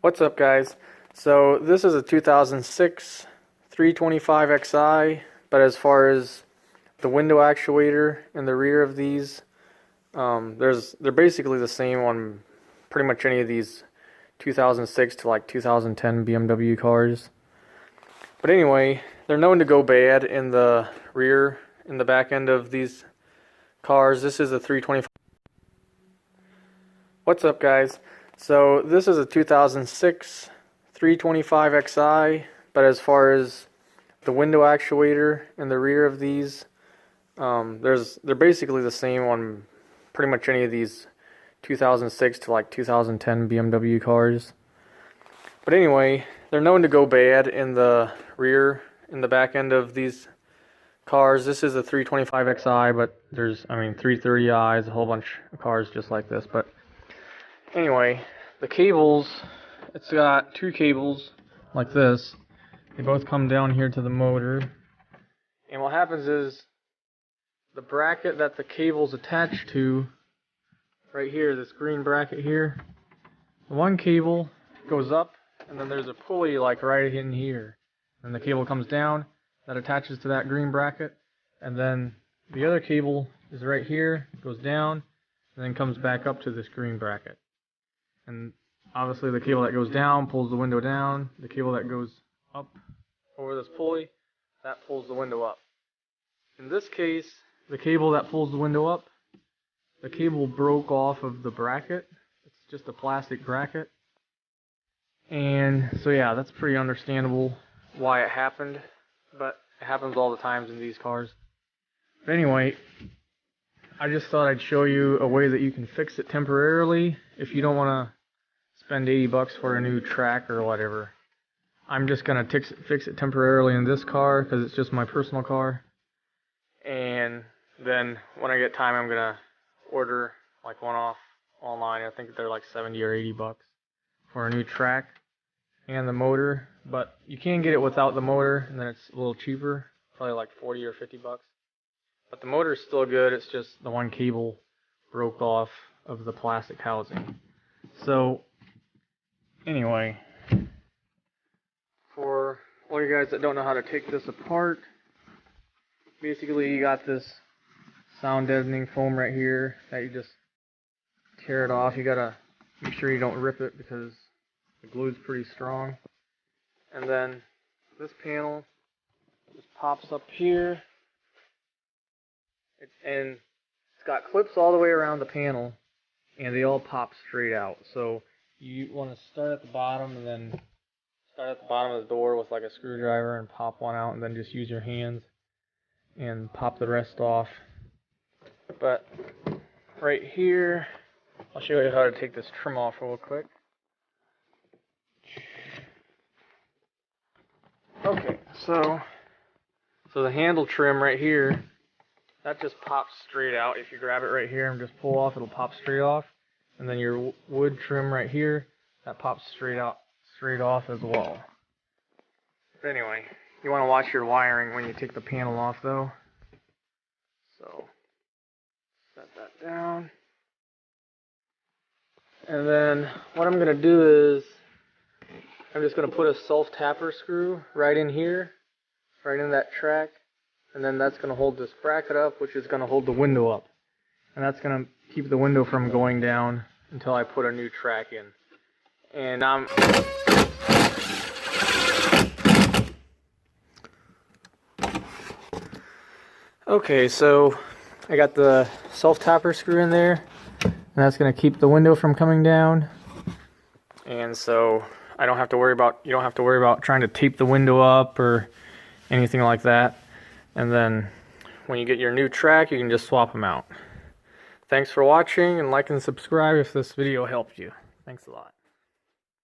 What's up, guys? So this is a 2006 325xi, but as far as the window actuator in the rear of these, they're basically the same on pretty much any of these 2006 to like 2010 BMW cars. But anyway, they're known to go bad in the rear, in the back end of these cars. This is a 325. What's up, guys? So this is a 2006 325xi, but as far as the window actuator in the rear of these, they're basically the same on pretty much any of these 2006 to like 2010 BMW cars. But anyway, they're known to go bad in the rear, in the back end of these cars. This is a 325xi, but there's, 330i's, a whole bunch of cars just like this. But anyway, the cables, it's got two cables like this. They both come down here to the motor. And what happens is the bracket that the cable's attached to, right here, this green bracket here, one cable goes up, and then there's a pulley like right in here. And the cable comes down, that attaches to that green bracket, and then the other cable is right here, goes down, and then comes back up to this green bracket. And obviously the cable that goes down pulls the window down. The cable that goes up over this pulley, that pulls the window up. In this case, the cable that pulls the window up, the cable broke off of the bracket. It's just a plastic bracket. And so yeah, that's pretty understandable why it happened, but it happens all the times in these cars. But anyway, I just thought I'd show you a way that you can fix it temporarily if you don't want to spend 80 bucks for a new track or whatever. I'm just going to fix it temporarily in this car because it's just my personal car. And then when I get time, I'm going to order like one off online. I think they're like 70 or 80 bucks for a new track and the motor. But you can get it without the motor, and then it's a little cheaper, probably like 40 or 50 bucks. But the motor is still good. It's just the one cable broke off of the plastic housing. So anyway, for all you guys that don't know how to take this apart, basically you got this sound deadening foam right here that you just tear it off. You gotta make sure you don't rip it because the glue's pretty strong. And then this panel just pops up here, and it's got clips all the way around the panel, and they all pop straight out. So you want to start at the bottom, and then start at the bottom of the door with like a screwdriver and pop one out, and then just use your hands and pop the rest off. But right here, I'll show you how to take this trim off real quick. Okay, so the handle trim right here, that just pops straight out. If you grab it right here and just pull off, it'll pop straight off. And then your wood trim right here, that pops straight off as well. But anyway, you want to watch your wiring when you take the panel off though. So set that down. And then what I'm going to do is I'm just going to put a self-tapper screw right in here, right in that track. And then that's going to hold this bracket up, which is going to hold the window up. And that's going to keep the window from going down until I put a new track in. And okay, so I got the self-tapper screw in there, and that's going to keep the window from coming down. And so you don't have to worry about trying to tape the window up or anything like that. And then when you get your new track, you can just swap them out. Thanks for watching, and like and subscribe if this video helped you. Thanks a lot.